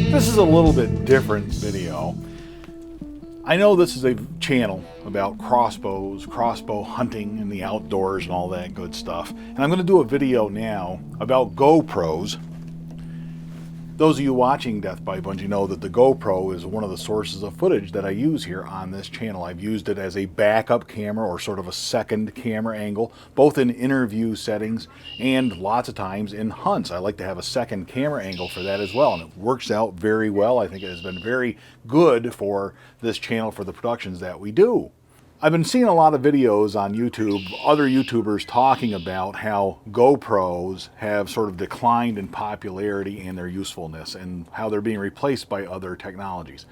This is a little bit different video. I know this is a channel about crossbows, crossbow hunting in the outdoors and all that good stuff. And I'm going to do a video now about GoPros. Those of you watching Death by Bungie know that the GoPro is one of the sources of footage that I use here on this channel. I've used it as a backup camera or sort of a second camera angle, both in interview settings and lots of times in hunts. I like to have a second camera angle for that as well, and it works out very well. I think it has been very good for this channel for the productions that we do. I've been seeing a lot of videos on YouTube, other YouTubers talking about how GoPros have sort of declined in popularity and their usefulness and how they're being replaced by other technologies.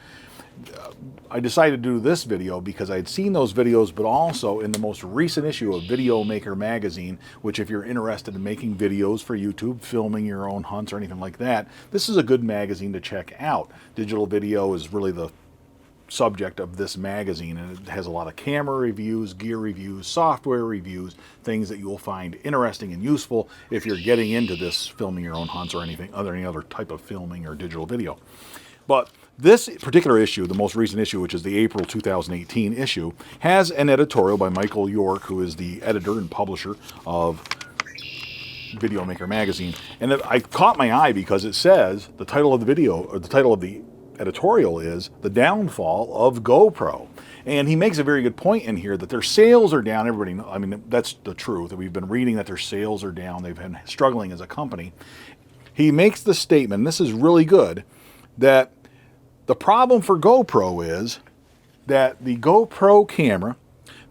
I decided to do this video because I'd seen those videos, but also in the most recent issue of Video Maker magazine, which if you're interested in making videos for YouTube, filming your own hunts or anything like that, this is a good magazine to check out. Digital video is really the subject of this magazine, and it has a lot of camera reviews, gear reviews, software reviews, things that you will find interesting and useful if you're getting into this filming your own hunts or any other type of filming or digital video. But this particular issue, the most recent issue, which is the April 2018 issue, has an editorial by Michael York, who is the editor and publisher of Video Maker magazine. And I caught my eye because it says the title of the video, or the title of the editorial, is The Downfall of GoPro. And he makes a very good point in here that their sales are down. Everybody knows, I mean, that's the truth. We've been reading that their sales are down. They've been struggling as a company. He makes the statement, and this is really good, that the problem for GoPro is that the GoPro camera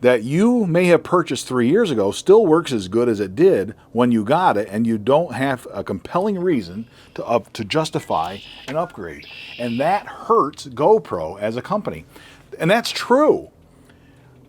that you may have purchased 3 years ago still works as good as it did when you got it, and you don't have a compelling reason to justify an upgrade. And that hurts GoPro as a company. And that's true.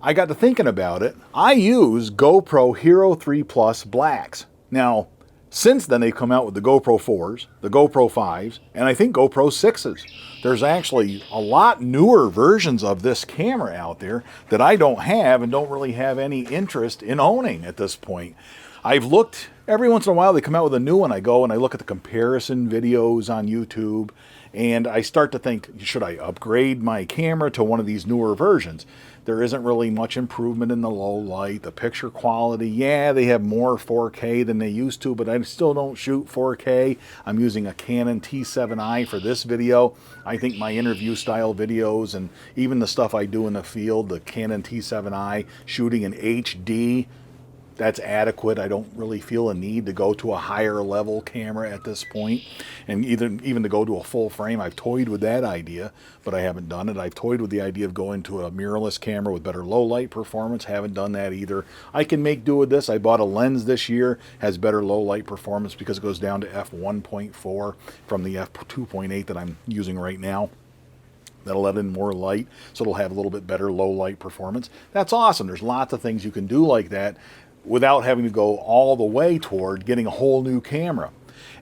I got to thinking about it. I use GoPro Hero 3 Plus Blacks. Now, since then they've come out with the GoPro 4s, the GoPro 5s, and I think GoPro 6s. There's actually a lot newer versions of this camera out there that I don't have and don't really have any interest in owning at this point. I've looked, every once in a while they come out with a new one. I go and I look at the comparison videos on YouTube, and I start to think, should I upgrade my camera to one of these newer versions? There isn't really much improvement in the low light, the picture quality. Yeah, they have more 4K than they used to, but I still don't shoot 4K. I'm using a Canon T7i for this video. I think my interview style videos and even the stuff I do in the field, the Canon T7i shooting in HD, that's adequate. I don't really feel a need to go to a higher level camera at this point. And even to go to a full frame, I've toyed with that idea, but I haven't done it. I've toyed with the idea of going to a mirrorless camera with better low light performance. Haven't done that either. I can make do with this. I bought a lens this year, has better low light performance because it goes down to f1.4 from the f2.8 that I'm using right now. That'll let in more light, so it'll have a little bit better low light performance. That's awesome. There's lots of things you can do like that without having to go all the way toward getting a whole new camera.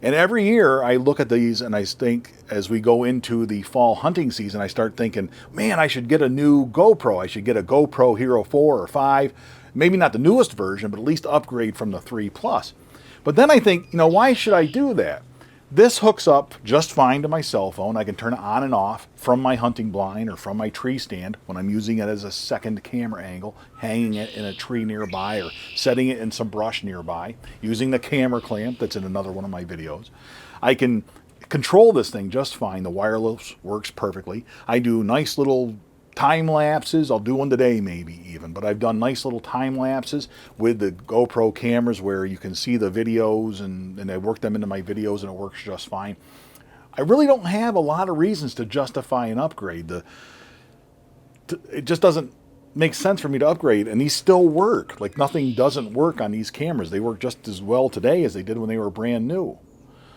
And every year I look at these and I think, as we go into the fall hunting season, I start thinking, man, I should get a new GoPro. I should get a GoPro Hero 4 or 5. Maybe not the newest version, but at least upgrade from the 3 Plus. But then I think, you know, why should I do that? This hooks up just fine to my cell phone. I can turn it on and off from my hunting blind or from my tree stand when I'm using it as a second camera angle, hanging it in a tree nearby or setting it in some brush nearby, using the camera clamp that's in another one of my videos. I can control this thing just fine. The wireless works perfectly. I do nice little time lapses. I'll do one today maybe even, but I've done nice little time lapses with the GoPro cameras where you can see the videos, and I work them into my videos and it works just fine. I really don't have a lot of reasons to justify an upgrade. It just doesn't make sense for me to upgrade, and these still work. Like, nothing doesn't work on these cameras. They work just as well today as they did when they were brand new.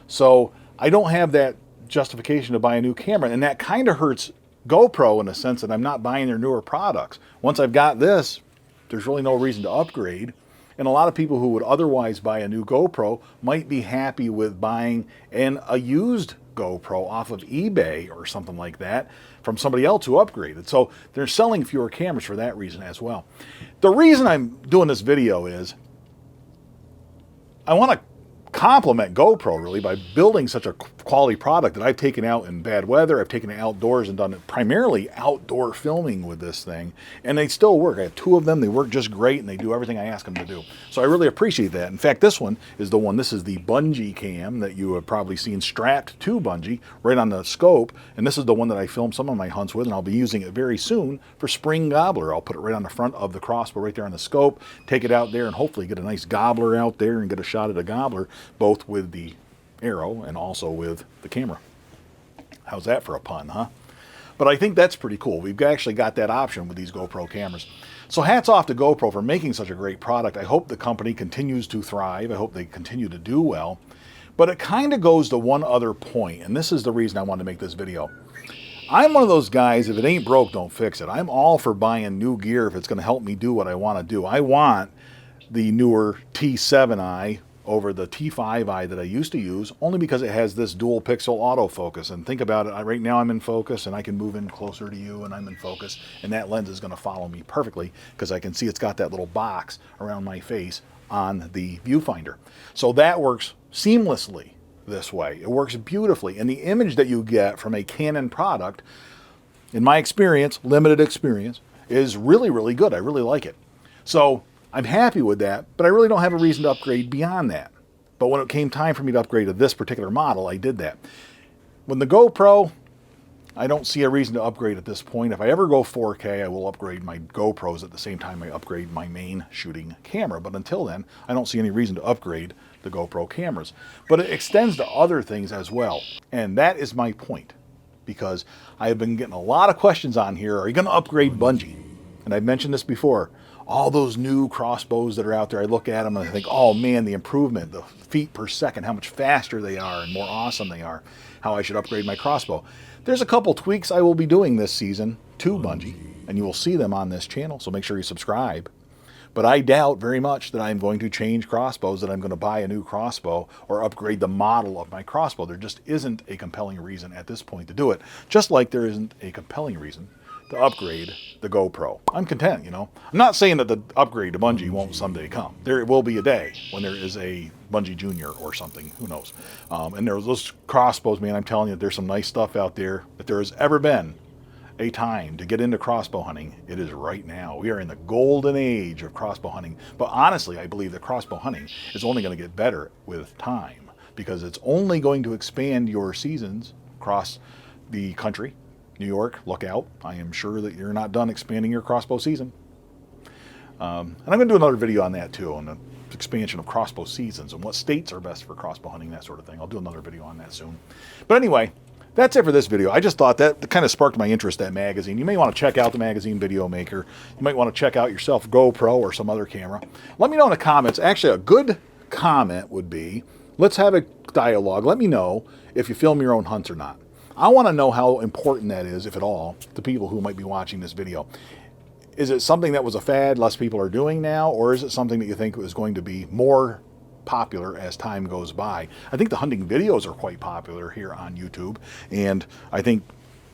So I don't have that justification to buy a new camera, and that kind of hurts GoPro in a sense that I'm not buying their newer products. Once I've got this, there's really no reason to upgrade. And a lot of people who would otherwise buy a new GoPro might be happy with buying a used GoPro off of eBay or something like that from somebody else who upgraded. So they're selling fewer cameras for that reason as well. The reason I'm doing this video is I want to compliment GoPro really by building such a quality product that I've taken out in bad weather. I've taken it outdoors and done it primarily outdoor filming with this thing, and they still work. I have 2 of them. They work just great, and they do everything I ask them to do. So I really appreciate that. In fact, this one is the one. This is the bungee cam that you have probably seen strapped to bungee right on the scope, and this is the one that I filmed some of my hunts with, and I'll be using it very soon for spring gobbler. I'll put it right on the front of the crossbow, right there on the scope, take it out there, and hopefully get a nice gobbler out there and get a shot at a gobbler, both with the arrow and also with the camera. How's that for a pun, huh? But I think that's pretty cool. We've actually got that option with these GoPro cameras. So hats off to GoPro for making such a great product. I hope the company continues to thrive. I hope they continue to do well. But it kind of goes to one other point, and this is the reason I wanted to make this video. I'm one of those guys, if it ain't broke, don't fix it. I'm all for buying new gear if it's going to help me do what I want to do. I want the newer T7i over the T5i that I used to use, only because it has this dual pixel autofocus. And think about it, right now I'm in focus and I can move in closer to you and I'm in focus, and that lens is going to follow me perfectly because I can see it's got that little box around my face on the viewfinder. So that works seamlessly this way. It works beautifully, and the image that you get from a Canon product, in my experience, limited experience, is really, really good. I really like it. So I'm happy with that, but I really don't have a reason to upgrade beyond that. But when it came time for me to upgrade to this particular model, I did that. When the GoPro, I don't see a reason to upgrade at this point. If I ever go 4K, I will upgrade my GoPros at the same time I upgrade my main shooting camera. But until then, I don't see any reason to upgrade the GoPro cameras. But it extends to other things as well. And that is my point, because I have been getting a lot of questions on here. Are you going to upgrade bungee? And I've mentioned this before. All those new crossbows that are out there, I look at them and I think, oh man, the improvement, the feet per second, how much faster they are and more awesome they are, how I should upgrade my crossbow. There's a couple tweaks I will be doing this season to bungee, and you will see them on this channel, so make sure you subscribe. But I doubt very much that I'm going to change crossbows, that I'm going to buy a new crossbow or upgrade the model of my crossbow. There just isn't a compelling reason at this point to do it, just like there isn't a compelling reason to upgrade the GoPro. I'm content, you know. I'm not saying that the upgrade to bungee won't someday come. There will be a day when there is a Bungee Junior or something, who knows. And there's those crossbows, man, I'm telling you, there's some nice stuff out there. If there has ever been a time to get into crossbow hunting, it is right now. We are in the golden age of crossbow hunting. But honestly, I believe that crossbow hunting is only going to get better with time, because it's only going to expand your seasons across the country. New York, look out. I am sure that you're not done expanding your crossbow season. And I'm going to do another video on that too, on the expansion of crossbow seasons and what states are best for crossbow hunting, that sort of thing. I'll do another video on that soon. But anyway, that's it for this video. I just thought that kind of sparked my interest, that magazine. You may want to check out the magazine Video Maker. You might want to check out yourself GoPro or some other camera. Let me know in the comments. Actually, a good comment would be, let's have a dialogue. Let me know if you film your own hunts or not. I want to know how important that is, if at all, to people who might be watching this video. Is it something that was a fad, less people are doing now, or is it something that you think is going to be more popular as time goes by? I think the hunting videos are quite popular here on YouTube, and I think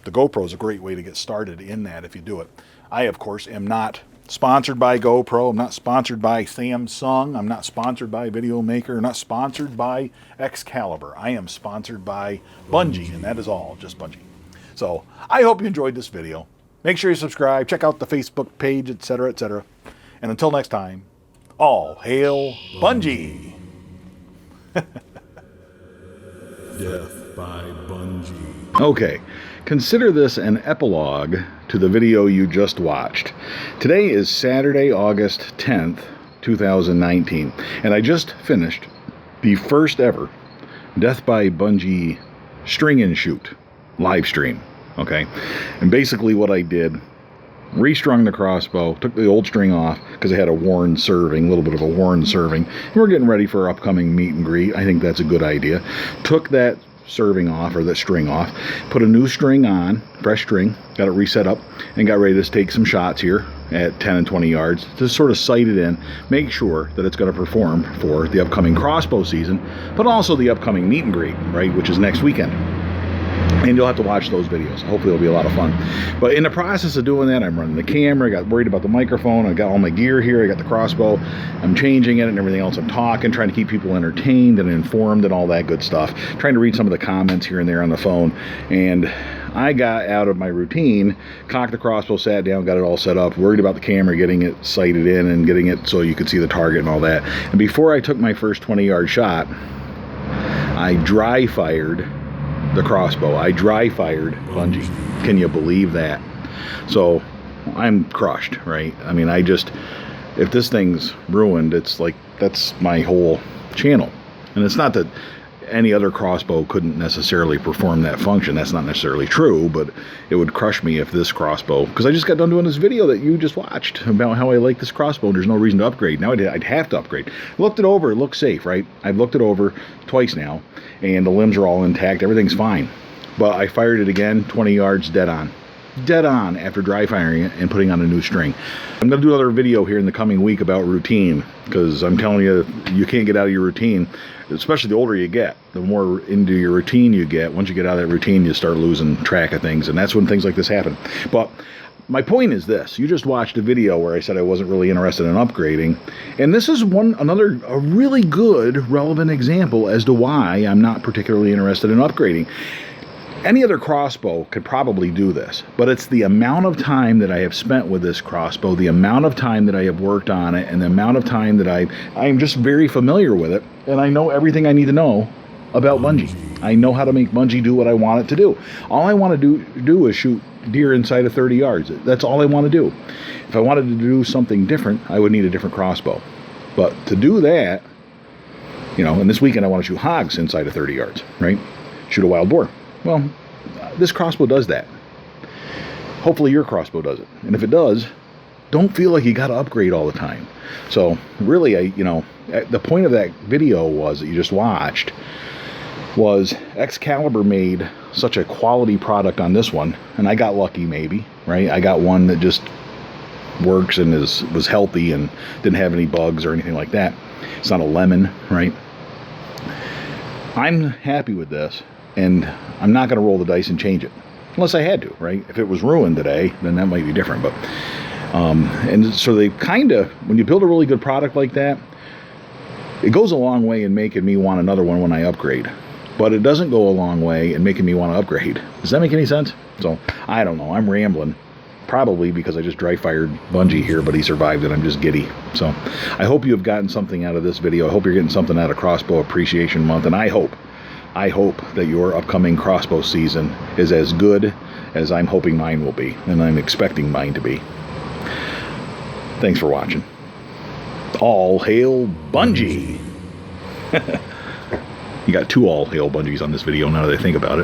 the GoPro is a great way to get started in that if you do it. I, of course, am not sponsored by GoPro. I'm not sponsored by Samsung. I'm not sponsored by Video Maker. I'm not sponsored by Excalibur. I am sponsored by Bungee, and that is all, just Bungee. So I hope you enjoyed this video. Make sure you subscribe. Check out the Facebook page, etc., etc. And until next time, all hail Bungee. Death by Bungee. Okay. Consider this an epilogue to the video you just watched. Today is Saturday, August 10th, 2019, and I just finished the first ever Death by Bungee string and shoot live stream, okay? And basically what I did, restrung the crossbow, took the old string off because it had a worn serving, a little bit of a worn serving, and we're getting ready for our upcoming meet and greet. I think that's a good idea. Took that serving off, or that string off, put a new string on, fresh string, got it reset up, and got ready to take some shots here at 10 and 20 yards to sort of sight it in, make sure that it's going to perform for the upcoming crossbow season, but also the upcoming meet and greet, right, which is next weekend. And you'll have to watch those videos. Hopefully it'll be a lot of fun. But in the process of doing that, I'm running the camera. I got worried about the microphone. I got all my gear here. I got the crossbow. I'm changing it and everything else. I'm talking, trying to keep people entertained and informed and all that good stuff. Trying to read some of the comments here and there on the phone. And I got out of my routine, cocked the crossbow, sat down, got it all set up, worried about the camera, getting it sighted in and getting it so you could see the target and all that. And before I took my first 20-yard shot, I dry fired the crossbow. I dry fired bungee. Can you believe that? So I'm crushed, right? I mean, if this thing's ruined, it's like, that's my whole channel. And it's not that any other crossbow couldn't necessarily perform that function. That's not necessarily true, but it would crush me if this crossbow, because I just got done doing this video that you just watched about how I like this crossbow. There's no reason to upgrade. Now I'd have to upgrade. Looked it over. It looks safe, right? I've looked it over twice now, and the limbs are all intact. Everything's fine. But I fired it again, 20 yards, dead on. Dead on after dry firing it and putting on a new string. I'm going to do another video here in the coming week about routine, because I'm telling you, you can't get out of your routine, especially the older you get. The more into your routine you get, once you get out of that routine, you start losing track of things, and that's when things like this happen. But my point is this: you just watched a video where I said I wasn't really interested in upgrading, and this is a really good relevant example as to why I'm not particularly interested in upgrading. Any other crossbow could probably do this, but it's the amount of time that I have spent with this crossbow, the amount of time that I have worked on it, and the amount of time that I am just very familiar with it, and I know everything I need to know about bungee. I know how to make bungee do what I want it to do. All I want to do is shoot deer inside of 30 yards. That's all I want to do. If I wanted to do something different, I would need a different crossbow. But to do that, and this weekend I want to shoot hogs inside of 30 yards, right? Shoot a wild boar. Well, this crossbow does that. Hopefully your crossbow does it. And if it does, don't feel like you got to upgrade all the time. So really, the point of that video that you just watched was Excalibur made such a quality product on this one, and I got lucky maybe, right? I got one that just works and was healthy and didn't have any bugs or anything like that. It's not a lemon, right? I'm happy with this. And I'm not going to roll the dice and change it unless I had to, right? If it was ruined today, then that might be different. But and so they when you build a really good product like that, it goes a long way in making me want another one when I upgrade. But it doesn't go a long way in making me want to upgrade. Does that make any sense? So I don't know. I'm rambling. Probably because I just dry fired bungee here, but he survived it. I'm just giddy. So I hope you have gotten something out of this video. I hope you're getting something out of Crossbow Appreciation Month, and I hope that your upcoming crossbow season is as good as I'm hoping mine will be, and I'm expecting mine to be. Thanks for watching. All hail bungee! You got 2 all hail bungees on this video now that I think about it.